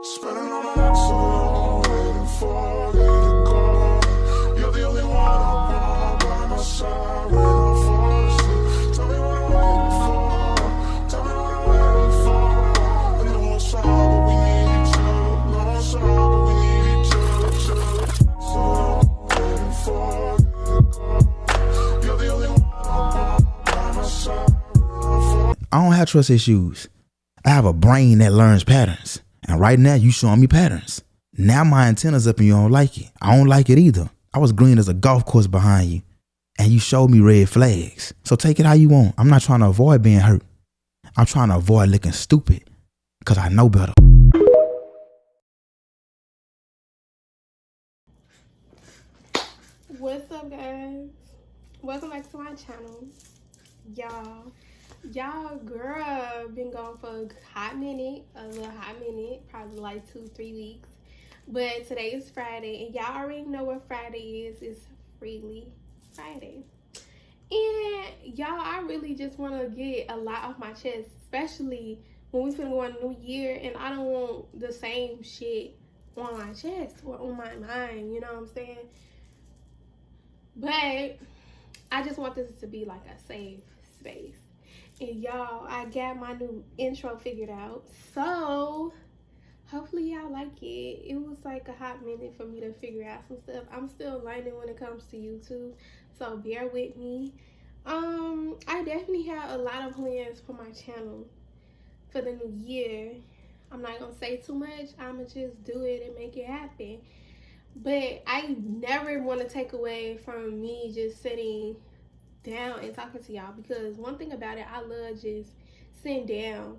Spending all my nights alone, waiting for you to call. You're the only one I want by my side when I fall asleep. Tell me what I'm waiting for. Tell me what I'm waiting for. I know it's hard, but we need each other. Know it's hard, but we need each other. So waiting for you to call. You're the only one I want by my side when I fall. I don't have trust issues. I have a brain that learns patterns. And right now, you showing me patterns. Now my antenna's up and you don't like it. I don't like it either. I was green as a golf course behind you. And you showed me red flags. So take it how you want. I'm not trying to avoid being hurt. I'm trying to avoid looking stupid. Because I know better. What's up, guys? Welcome back to my channel. Y'all girl been gone for a hot minute, probably like 2-3 weeks. But today is Friday, and y'all already know what Friday is. It's Freely Friday. And y'all, I really just want to get a lot off my chest, especially when we finna go on a new year, and I don't want the same shit on my chest or on my mind, you know what I'm saying? But I just want this to be like a safe space. And y'all, I got my new intro figured out. So hopefully y'all like it. It was like a hot minute for me to figure out some stuff. I'm still learning when it comes to YouTube, so bear with me. I definitely have a lot of plans for my channel for the new year. I'm not gonna say too much. I'ma just do it and make it happen. But I never want to take away from me just sitting down and talking to y'all, because one thing about it, I love just sitting down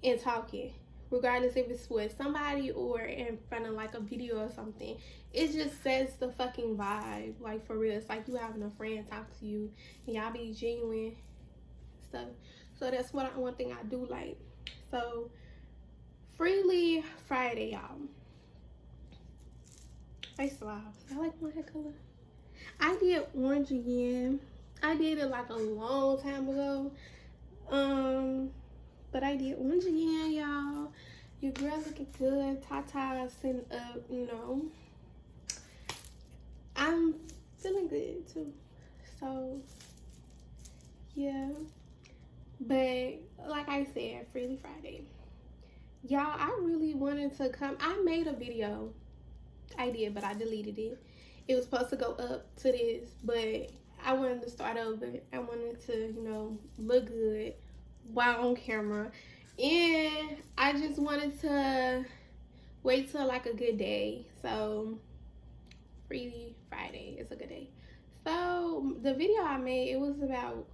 and talking, regardless if it's with somebody or in front of like a video or something. It just sets the fucking vibe, like for real. It's like you having a friend talk to you and y'all be genuine stuff. So that's one thing I do like. So Freely Friday, y'all. First of all, I like my hair color. I did orange again. I did it like a long time ago. But I did orange again, y'all. Your girl looking good. Tata sitting up, you know. I'm feeling good too. So yeah. But like I said, Freely Friday. Y'all, I really wanted to come. I made a video. I did, but I deleted it. It was supposed to go up to this, but I wanted to start over. I wanted to, you know, look good while on camera. And I just wanted to wait till like a good day. So Freely Friday is a good day. So the video I made, it was about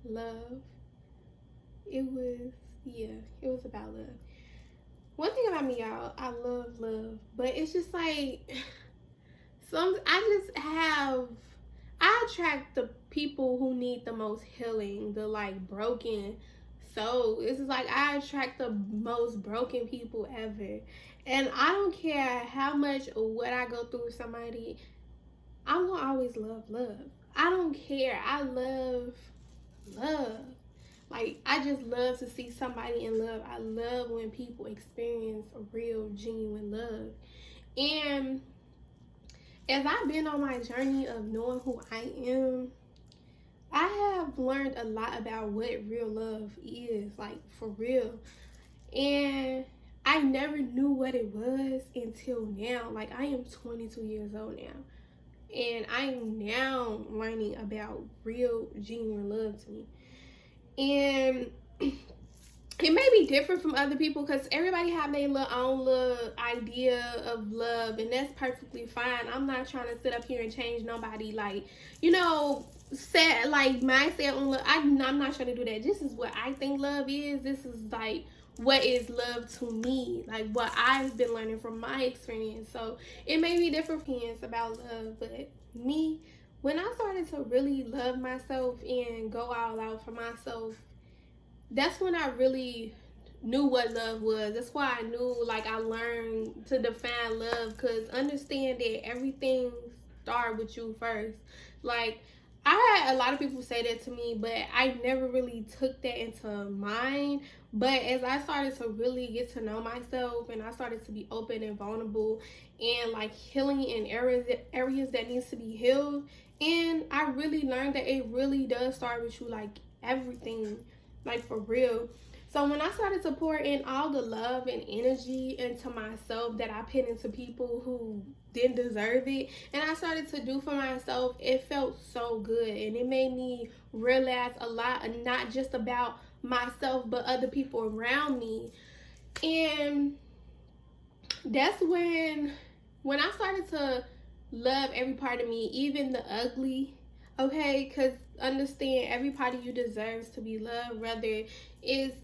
love. It was about love. One thing about me, y'all, I love love, but it's just like I attract the people who need the most healing, the like broken souls. It's just like I attract the most broken people ever. And I don't care how much or what I go through with somebody, I'm gonna always love love. I don't care. I love love. Like, I just love to see somebody in love. I love when people experience a real, genuine love. And as I've been on my journey of knowing who I am, I have learned a lot about what real love is, like, for real. And I never knew what it was until now. Like, I am 22 years old now. And I am now learning about real, genuine love to me. And it may be different from other people, because everybody have their own little idea of love, and that's perfectly fine. I'm not trying to sit up here and change nobody, like, you know, set like mindset on love. I'm not trying to do that. This is what I think love is. This is like what is love to me, like what I've been learning from my experience. So it may be different opinions about love, but me, when I started to really love myself and go all out for myself, that's when I really knew what love was. That's why I knew, like, I learned to define love, because understand that everything started with you first. Like, I had a lot of people say that to me, but I never really took that into mind. But as I started to really get to know myself and I started to be open and vulnerable and like healing in areas that needs to be healed, and I really learned that it really does start with you, like everything, like for real. So when I started to pour in all the love and energy into myself that I put into people who didn't deserve it, and I started to do for myself, it felt so good, and it made me realize a lot, not just about myself but other people around me. And that's when I started to love every part of me, even the ugly. Okay, because understand, every part of you deserves to be loved, whether it's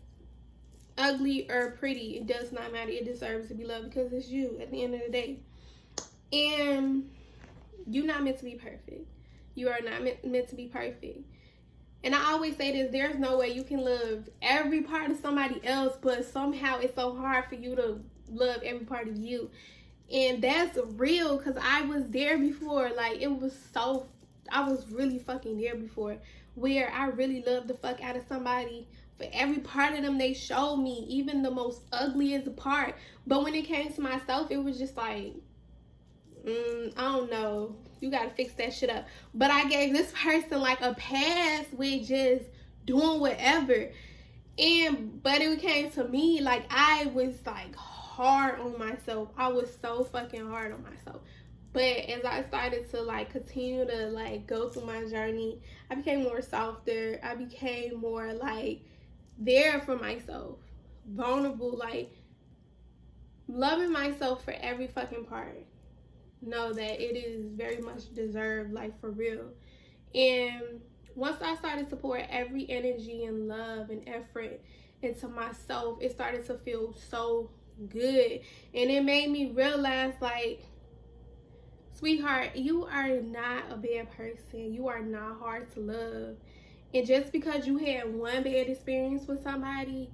ugly or pretty. It does not matter. It deserves to be loved because it's you at the end of the day. And you're not meant to be perfect. You are not meant to be perfect. And I always say this, there's no way you can love every part of somebody else, but somehow it's so hard for you to love every part of you. And that's real, because I was there before. Like, I was really fucking there before, where I really loved the fuck out of somebody for every part of them they showed me, even the most ugliest part. But when it came to myself, it was just like, I don't know, you gotta fix that shit up. But I gave this person like a pass with just doing whatever. But it came to me, like, I was like hard on myself. I was so fucking hard on myself. But as I started to like continue to like go through my journey, I became more softer. I became more like there for myself, vulnerable, like loving myself for every fucking part. Know that it is very much deserved, like for real. And once I started to pour every energy and love and effort into myself, it started to feel so good. And it made me realize, like, sweetheart, you are not a bad person. You are not hard to love. And just because you had one bad experience with somebody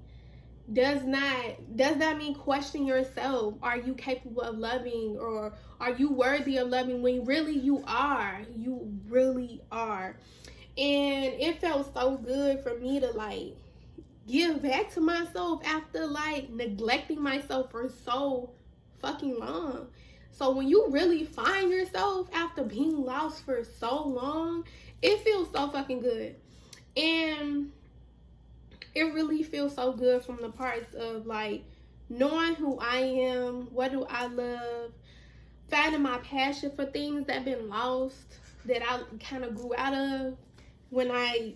does not mean question yourself. Are you capable of loving, or are you worthy of loving, when really you are? You really are. And it felt so good for me to like give back to myself after like neglecting myself for so fucking long. So when you really find yourself after being lost for so long, it feels so fucking good. And it really feels so good from the parts of like knowing who I am, what do I love, finding my passion for things that have been lost, that I kind of grew out of when my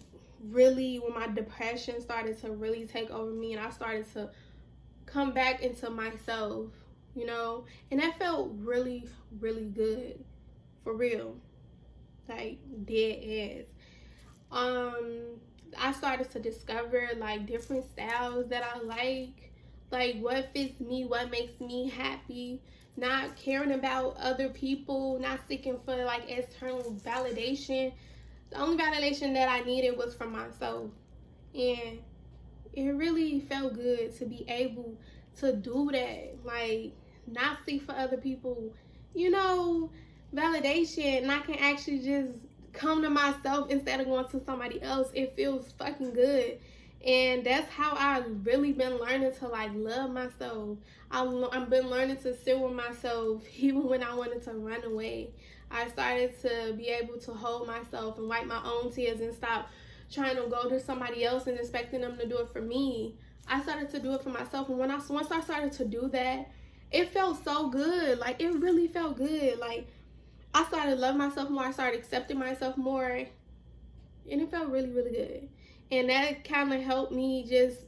depression started to really take over me, and I started to come back into myself, you know. And that felt really, really good, for real, like dead ass. I started to discover like different styles that I like what fits me, what makes me happy, not caring about other people, not seeking for like external validation. The only validation that I needed was from myself. And it really felt good to be able to do that, like not seek for other people, you know, validation, and I can actually just come to myself instead of going to somebody else. It feels fucking good. And that's how I've really been learning to like love myself. I've been learning to sit with myself even when I wanted to run away. I started to be able to hold myself and wipe my own tears and stop trying to go to somebody else and expecting them to do it for me. I started to do it for myself, and once I started to do that, it felt so good. Like, it really felt good. Like, I started loving myself more. I started accepting myself more. And it felt really, really good. And that kind of helped me just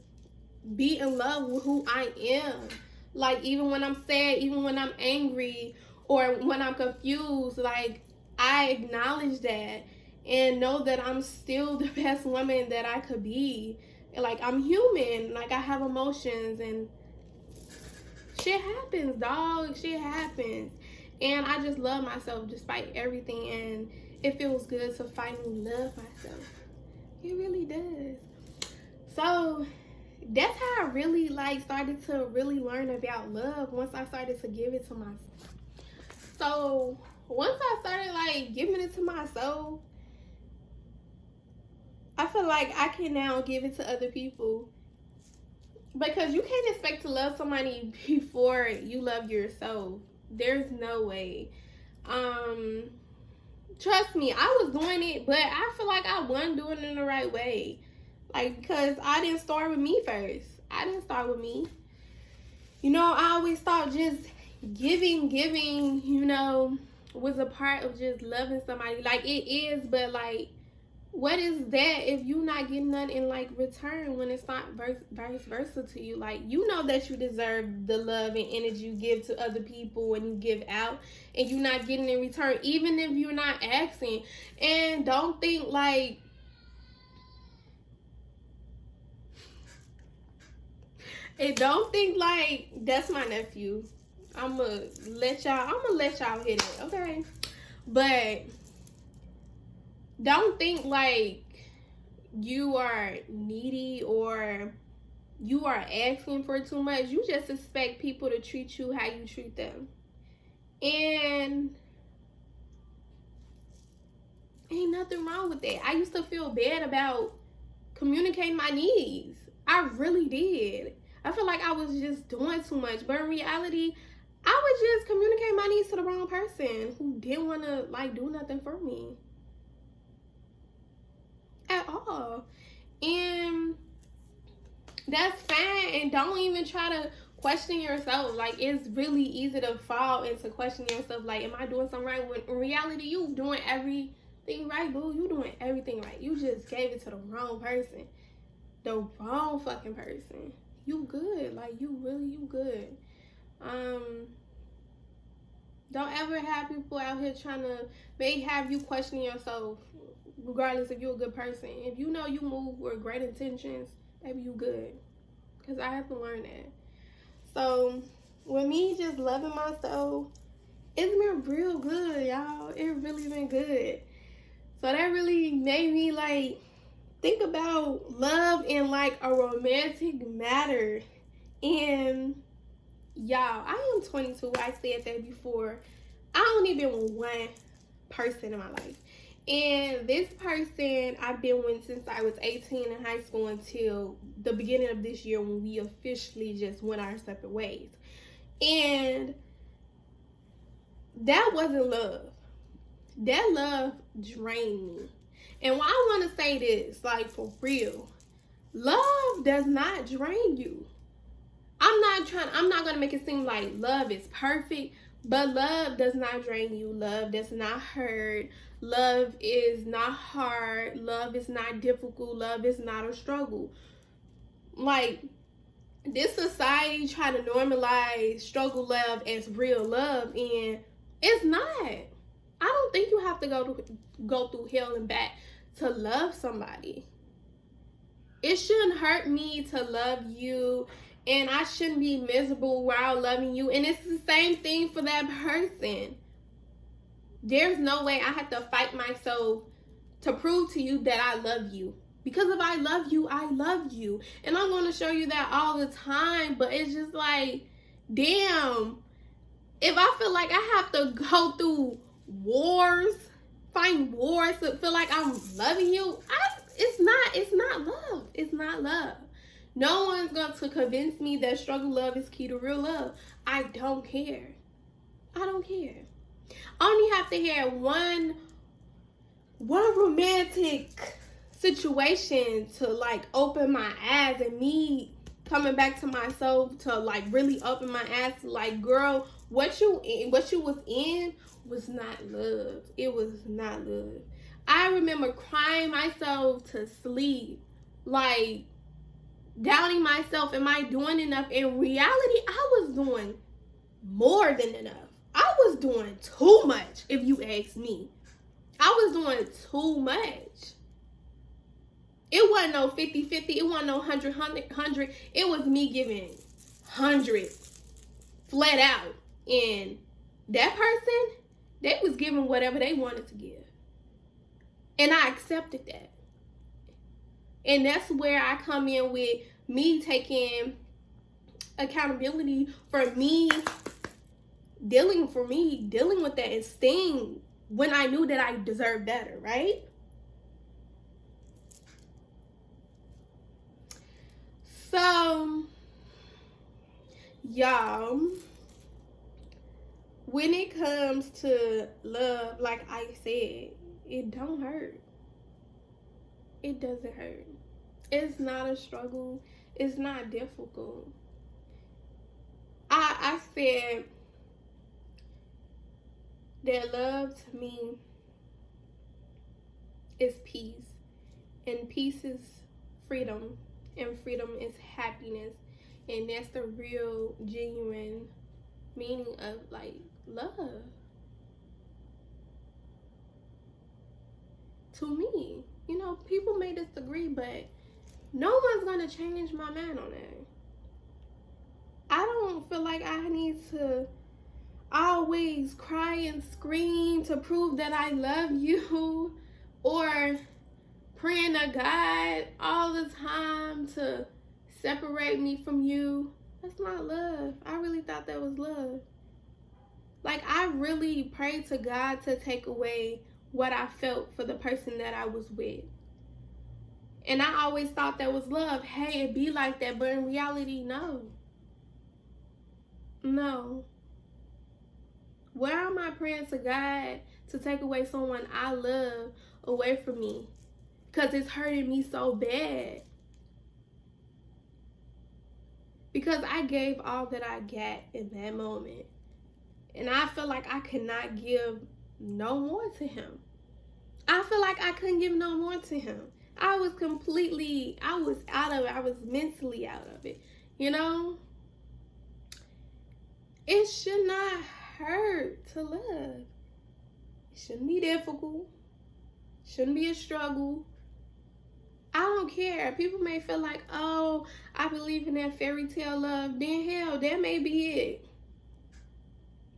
be in love with who I am. Like, even when I'm sad, even when I'm angry, or when I'm confused, like, I acknowledge that and know that I'm still the best woman that I could be. Like, I'm human. Like, I have emotions, and shit happens, dog. Shit happens. And I just love myself despite everything, and it feels good to finally love myself. It really does. So that's how I really like started to really learn about love, once I started to give it to myself. So once I started like giving it to myself, I feel like I can now give it to other people. Because you can't expect to love somebody before you love yourself. There's no way. Um, Trust me, I was doing it, but I feel like I wasn't doing it in the right way. Like, because I didn't start with me first. I didn't start with me. You know, I always thought just giving, was a part of just loving somebody. Like, it is, but like, what is that if you not getting nothing in like return when it's not vice versa to you? Like, you know that you deserve the love and energy you give to other people and you give out, and you're not getting in return, even if you're not asking. And don't think like that's my nephew. I'm gonna let y'all hit it, okay? But don't think like you are needy or you are asking for too much. You just expect people to treat you how you treat them. And ain't nothing wrong with that. I used to feel bad about communicating my needs. I really did. I feel like I was just doing too much. But in reality, I was just communicating my needs to the wrong person who didn't want to like do nothing for me at all. And that's fine. And don't even try to question yourself. Like, it's really easy to fall into questioning yourself. Like, am I doing something right? When in reality, you doing everything right, boo. You doing everything right. You just gave it to the wrong person. The wrong fucking person. You good. Like, you good. Don't ever have people out here trying to have you questioning yourself, regardless if you're a good person. If you know you move with great intentions, maybe you good. Because I have to learn that. So, with me just loving myself, it's been real good, y'all. It really been good. So, that really made me, like, think about love in, like, a romantic matter. And, y'all, I am 22. I said that before. I only been with one person in my life. And this person I've been with since I was 18 in high school until the beginning of this year when we officially just went our separate ways. And that wasn't love. That love drained me. And I want to say this, like, for real. Love does not drain you. I'm not going to make it seem like love is perfect, but love does not drain you. Love does not hurt. Love is not hard. Love is not difficult. Love is not a struggle. Like, this society try to normalize struggle love as real love, and it's not. I don't think you have to go through hell and back to love somebody. It shouldn't hurt me to love you, and I shouldn't be miserable while loving you. And it's the same thing for that person. There's no way I have to fight myself to prove to you that I love you. Because if I love you, I love you. And I'm going to show you that all the time. But it's just like, damn. If I feel like I have to go through wars, fighting wars to feel like I'm loving you, it's not love. It's not love. No one's going to convince me that struggle love is key to real love. I don't care. I don't care. I only have to hear one romantic situation to like open my eyes, and me coming back to myself to like really open my eyes to like, girl, what you was in was not love. It was not love. I remember crying myself to sleep, like doubting myself. Am I doing enough? In reality, I was doing more than enough. I was doing too much, if you ask me. I was doing too much. It wasn't no 50-50. It wasn't no 100. It was me giving 100 flat out. And that person, they was giving whatever they wanted to give. And I accepted that. And that's where I come in with me taking accountability for me dealing with that and staying when I knew that I deserved better, right? So Y'all, when it comes to love, like I said, it don't hurt. It doesn't hurt. It's not a struggle. It's not difficult. I said that love to me is peace, and peace is freedom, and freedom is happiness, and that's the real, genuine meaning of like love to me. You know, people may disagree, but no one's gonna change my mind on that. I don't feel like I need to always cry and scream to prove that I love you, or praying to God all the time to separate me from you. That's not love. I really thought that was love. Like, I really prayed to God to take away what I felt for the person that I was with. And I always thought that was love. Hey, it be like that, but in reality, no. No. Where am I praying to God to take away someone I love away from me? Because it's hurting me so bad. Because I gave all that I got in that moment. And I feel like I could not give no more to him. I feel like I couldn't give no more to him. I was out of it. I was mentally out of it. You know? It should not hurt to love. It shouldn't be difficult. It shouldn't be a struggle. I don't care. People may feel like, oh, I believe in that fairy tale love. Then hell, that may be it.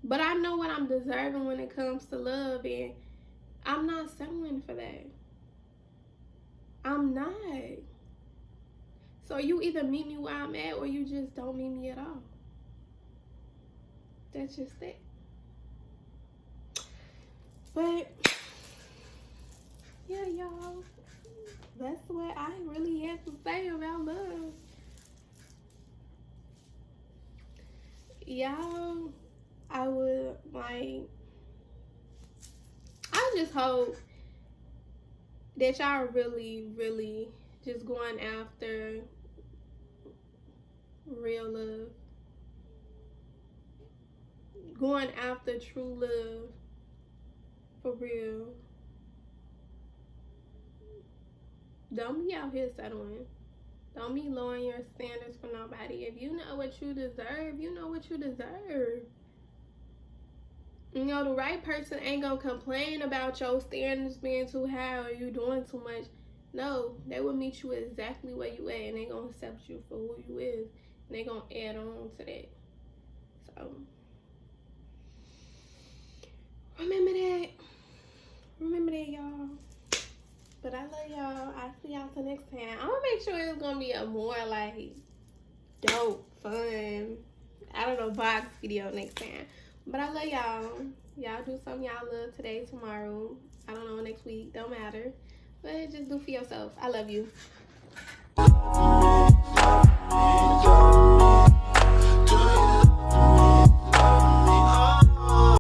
But I know what I'm deserving when it comes to love, and I'm not settling for that. I'm not. So you either meet me where I'm at, or you just don't meet me at all. That's just it. But yeah, y'all, that's what I really had to say about love. Y'all, I just hope that y'all really, really just going after real love. Going after true love. For real. Don't be out here settling. Don't be lowering your standards for nobody. If you know what you deserve, you know what you deserve. You know, the right person ain't gonna complain about your standards being too high or you doing too much. No, they will meet you exactly where you at, and they gonna accept you for who you is, and they gonna add on to that. So remember that, y'all. But I love y'all. I'll see y'all till next time. I'm gonna make sure it's gonna be a more like dope, fun, I don't know, box video next time. But I love y'all. Y'all do something y'all love today, tomorrow. I don't know, next week. Don't matter. But just do for yourself. I love you.